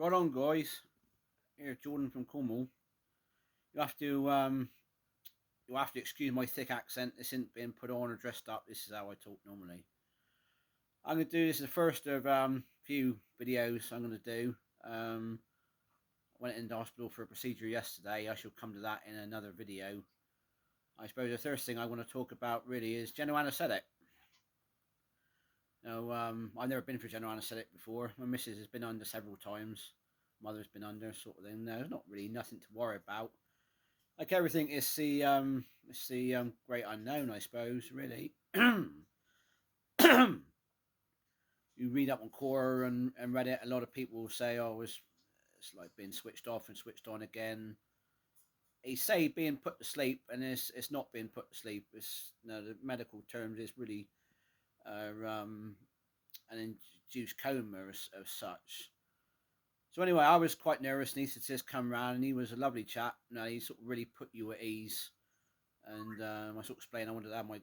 Right on, guys. Here, Jordan from Cornwall. You have to you have to excuse my thick accent. This isn't being put on or dressed up. This is how I talk normally. I'm going to do this as the first of few videos I'm going to do. Went into hospital for a procedure yesterday. I shall come to that in another video. I suppose the first thing I want to talk about really is general anaesthetic. Now, I've never been for general anaesthetic before. My missus has been under several times. Mother's been under, sort of thing. There's not really nothing to worry about. Like everything, it's the great unknown, I suppose. Really, you read up on core and Reddit. A lot of people will say, "Oh, it's like being switched off and switched on again." They say being put to sleep, and it's not being put to sleep. It's the medical terms is really an induced coma as such. So anyway, I was quite nervous. Anaesthetist come round, and he was a lovely chap. He sort of really put you at ease. And I sort of explained I wanted to have my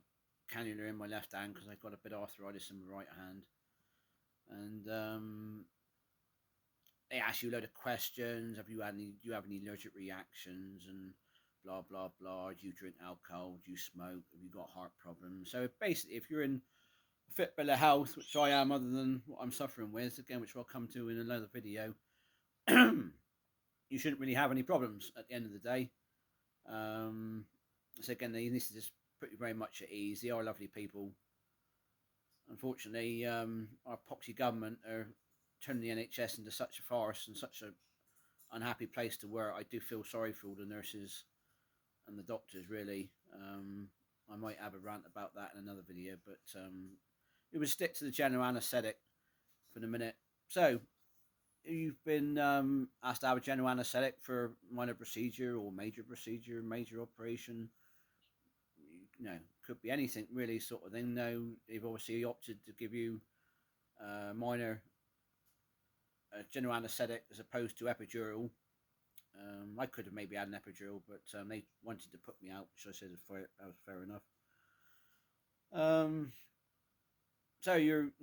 cannula in my left hand because I've got a bit of arthritis in my right hand. And they ask you a load of questions. Do you have any allergic reactions and blah blah blah? Do you drink alcohol? Do you smoke? Have you got heart problems? So basically, if you're in fit bill of health, which I am, other than what I'm suffering with, again, which I'll come to in another video, you shouldn't really have any problems at the end of the day. So again, they need to just put you very much at ease. They are lovely people. Unfortunately, our poxy government are turning the NHS into such a farce and such an unhappy place to work. I do feel sorry for all the nurses and the doctors, really. I might have a rant about that in another video, but we would stick to the general anaesthetic for the minute. So, you've been asked to have a general anaesthetic for minor procedure or major procedure, major operation. Could be anything really, sort of thing. No, they've obviously opted to give you minor general anaesthetic as opposed to epidural. I could have maybe had an epidural, but they wanted to put me out, which I said that was fair enough. So you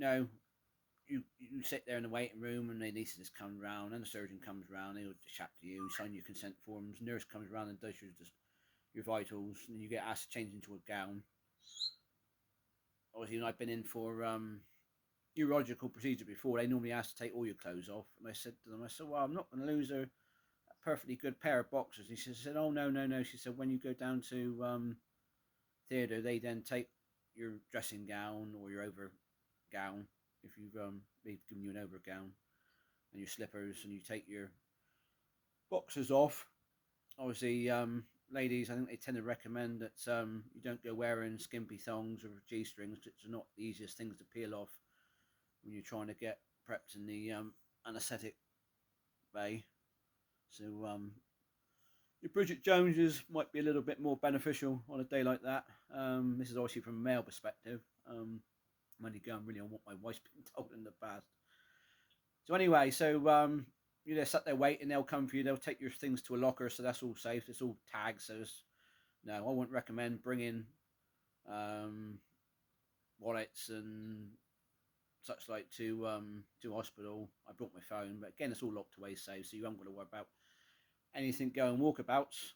sit there in the waiting room, and the anaesthetist comes round, and the surgeon comes round. He'll chat to you, sign your consent forms. Nurse comes round and does your vitals, and you get asked to change into a gown. Obviously, I've been in for urological procedure before. They normally ask to take all your clothes off, and I said to them, well, I'm not going to lose a perfectly good pair of boxers. And she said, oh, no. She said, when you go down to theatre, they then take your dressing gown or your over gown, if they've given you an over gown, and your slippers, and you take your boxers off. Obviously, ladies, I think they tend to recommend that you don't go wearing skimpy thongs or G-strings, which are not the easiest things to peel off when you're trying to get prepped in the anaesthetic bay. So your Bridget Joneses might be a little bit more beneficial on a day like that. This is obviously from a male perspective. I'm only going really on what my wife's been told in the past. So anyway, you just sat there waiting. They'll come for you. They'll take your things to a locker, so that's all safe. It's all tagged. So I wouldn't recommend bringing wallets and such like to hospital. I brought my phone, but again, it's all locked away safe, so you haven't got to worry about anything going walkabouts.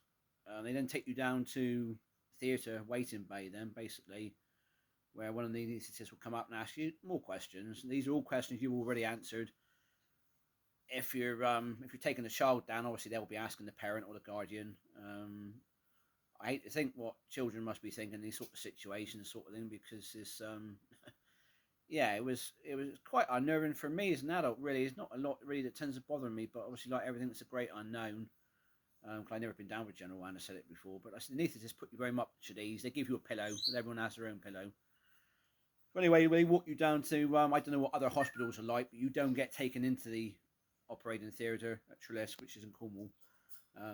They then take you down to theatre waiting bay. Then basically, where one of the anaesthetists will come up and ask you more questions. And these are all questions you've already answered. If you're taking a child down, obviously they'll be asking the parent or the guardian. I hate to think what children must be thinking in these sort of situations, sort of thing, because it's it was quite unnerving for me as an adult. Really, it's not a lot really that tends to bother me, but obviously, like everything, it's a great unknown. Because I've never been down with general anaesthetic before, but the anaesthetist put you very much at ease. They give you a pillow, but everyone has their own pillow. But anyway, they walk you down to I don't know what other hospitals are like, but you don't get taken into the operating theatre at Trellis, which is in Cornwall.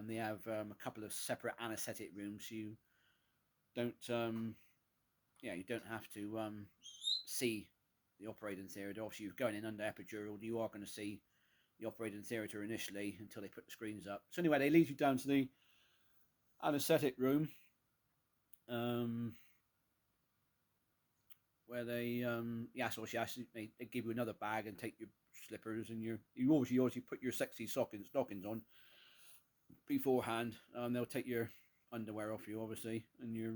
They have a couple of separate anaesthetic rooms. So you don't you don't have to see the operating theatre. Obviously, you're going in under epidural. You are going to see the operating theatre initially until they put the screens up. So anyway, they lead you down to the anaesthetic room, where they they give you another bag and take your slippers, and you obviously put your sexy stockings on beforehand. They'll take your underwear off you, obviously, and your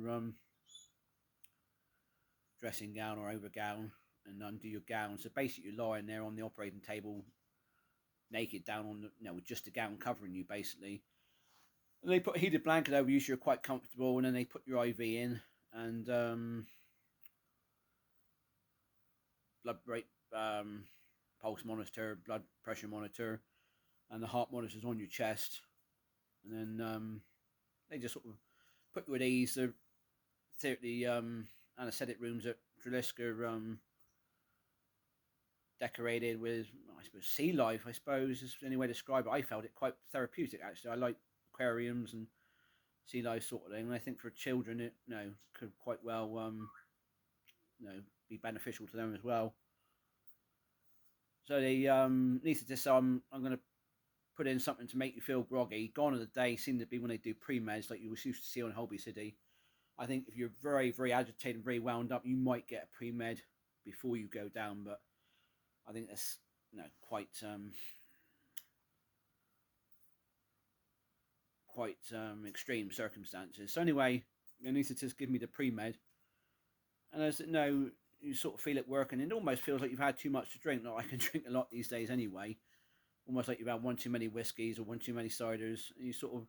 dressing gown or overgown, and undo your gown. So basically, you're lying there on the operating table, naked, down on with just a gown covering you, basically. And they put a heated blanket over you, so you're quite comfortable, and then they put your IV in, and blood rate, pulse monitor, blood pressure monitor, and the heart monitor's on your chest, and then they just sort of put you at ease. The anaesthetic rooms at Trelisk are decorated with, I suppose, sea life, I suppose, is any way to describe it. I felt it quite therapeutic, actually. I like aquariums and sea life sort of thing, and I think for children it could quite well be beneficial to them as well. So the anaesthetist, I'm going to put in something to make you feel groggy. Gone are the days seem to be when they do pre-meds like you used to see on Holby City. I think if you're very, very agitated and very wound up, you might get a pre-med before you go down, but I think that's quite extreme circumstances. So anyway, the anaesthetist give me the pre-med, and as you sort of feel it working, and it almost feels like you've had too much to drink. Not I can drink a lot these days anyway. Almost like you've had one too many whiskies or one too many ciders, and you sort of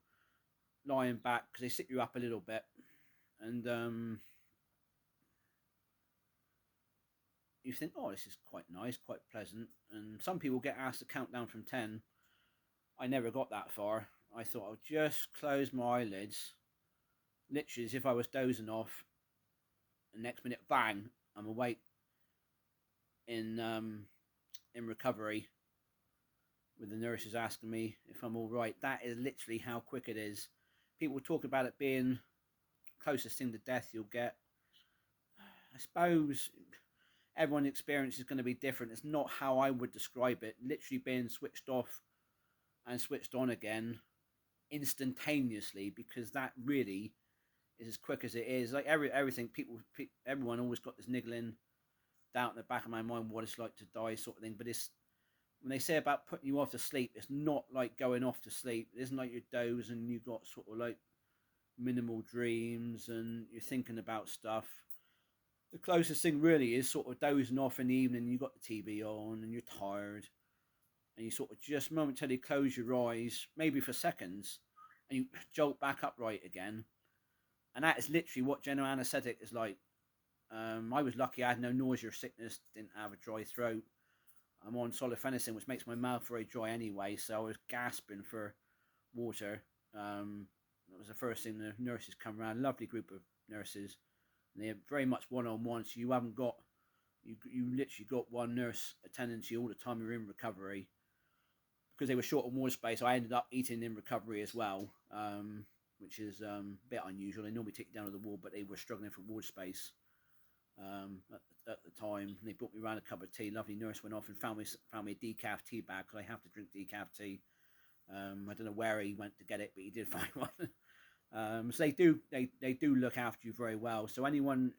lying back because they sit you up a little bit, and you think, oh, this is quite nice, quite pleasant. And some people get asked to count down from 10. I never got that far. I thought I'll just close my eyelids, literally as if I was dozing off. The next minute, bang, I'm awake in recovery, with the nurses asking me if I'm all right. That is literally how quick it is. People talk about it being closest thing to death you'll get. I suppose everyone's experience is going to be different. It's not how I would describe it. Literally being switched off and switched on again instantaneously, because that really is as quick as it is. Like everything, everyone always got this niggling doubt in the back of my mind what it's like to die, sort of thing. But it's when they say about putting you off to sleep, it's not like going off to sleep. It isn't like you doze and you got sort of like minimal dreams and you're thinking about stuff. The closest thing really is sort of dozing off in the evening. You got the TV on and you're tired, and you sort of just momentarily close your eyes, maybe for seconds, and you jolt back upright again. And that is literally what general anaesthetic is like. I was lucky I had no nausea or sickness, didn't have a dry throat. I'm on solifenacin, which makes my mouth very dry anyway, so I was gasping for water. That was the first thing the nurses come around. Lovely group of nurses. And they're very much one-on-one, so you haven't got, you literally got one nurse attending to you all the time you're in recovery. Because they were short on water space, I ended up eating in recovery as well, which is a bit unusual. They normally take you down to the ward, but they were struggling for water space at the time. And they brought me around a cup of tea. Lovely nurse went off and found me a decaf tea bag, because I have to drink decaf tea. I don't know where he went to get it, but he did find one. So they do look after you very well. So anyone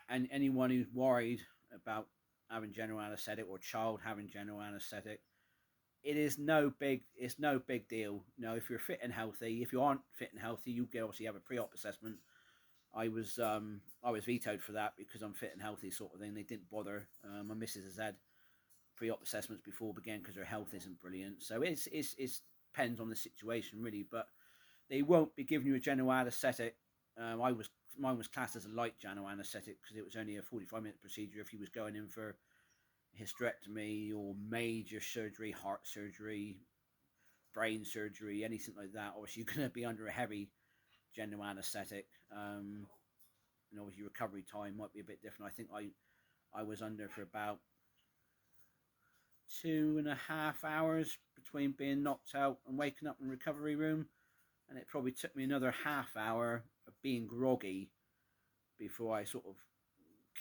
who's worried about having general anaesthetic, or child having general anaesthetic, it's no big deal. If you're fit and healthy. If you aren't fit and healthy, you obviously have a pre-op assessment. I was vetoed for that because I'm fit and healthy, sort of thing. They didn't bother. My missus has had pre-op assessments before began because her health isn't brilliant. So it depends on the situation really, but they won't be giving you a general anaesthetic. Mine was classed as a light general anaesthetic because it was only a 45-minute procedure. If he was going in for hysterectomy or major surgery, heart surgery, brain surgery, anything like that, obviously you're going to be under a heavy general anaesthetic, and obviously recovery time might be a bit different. I think I was under for about 2.5 hours between being knocked out and waking up in the recovery room, and it probably took me another half hour of being groggy before I sort of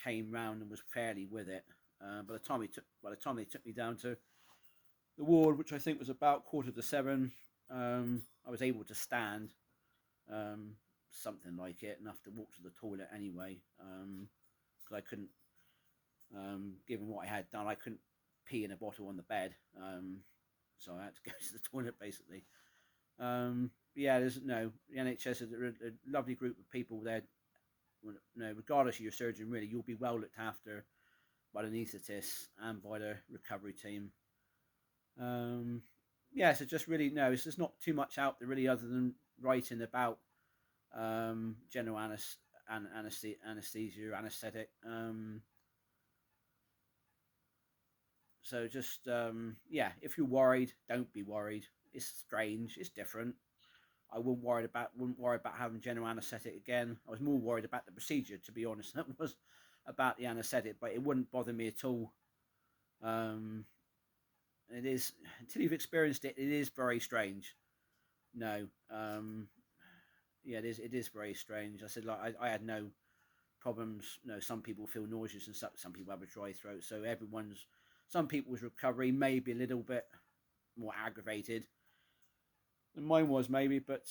came round and was fairly with it. By the time they took me down to the ward, which I think was about 6:45, I was able to stand, something like it, enough to walk to the toilet anyway, because I couldn't Given what I had done, I couldn't pee in a bottle on the bed, so I had to go to the toilet basically. Yeah, there's no the NHS is a lovely group of people there. No, regardless of your surgeon, really, you'll be well looked after by the anaesthetists and by the recovery team. Um, yeah, so just really no, it's just not too much out there really, other than writing about general anesthesia, anaesthetic. So just yeah, if you're worried, don't be worried. It's strange, it's different. I wouldn't worry about having general anaesthetic again. I was more worried about the procedure, to be honest. That was about the anaesthetic, but it wouldn't bother me at all. Um, it is until you've experienced it. It is very strange. No, yeah, it is. It is very strange. I said like I had no problems. No, some people feel nauseous and stuff. Some people have a dry throat. So some people's recovery may be a little bit more aggravated than mine was, maybe. But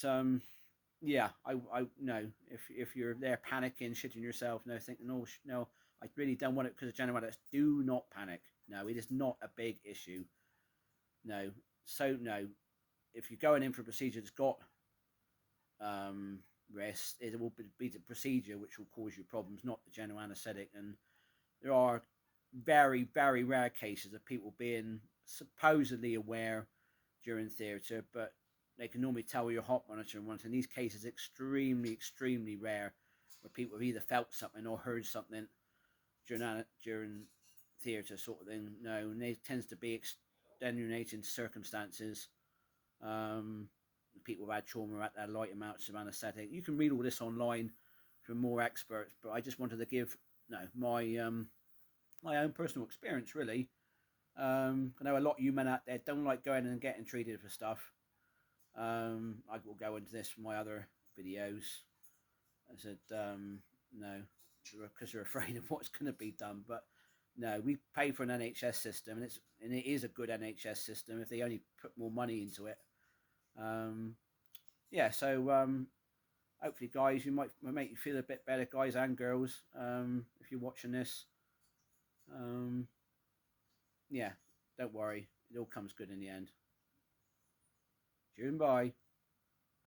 yeah, I no. If you're there panicking, shitting yourself, no, thinking, oh no, I really don't want it because of general addicts. Do not panic. No, it is not a big issue. No, so no. If you're going in for a procedure that's got rest, it will be the procedure which will cause you problems, not the general anaesthetic. And there are very, very rare cases of people being supposedly aware during theatre, but they can normally tell your heart monitor and in these cases extremely, extremely rare, where people have either felt something or heard something during theatre sort of thing. No, and it tends to be extenuating circumstances. Um, People have had trauma at their light amounts of anaesthetic. You can read all this online from more experts, but I just wanted to give my own personal experience really. I know a lot of you men out there don't like going and getting treated for stuff. I will go into this from my other videos. I said no, because they're afraid of what's going to be done. But no, we pay for an NHS system, and it is a good NHS system if they only put more money into it. Yeah, so hopefully, guys, you might make you feel a bit better, guys and girls, if you're watching this. Um, yeah, don't worry, it all comes good in the end. June, bye.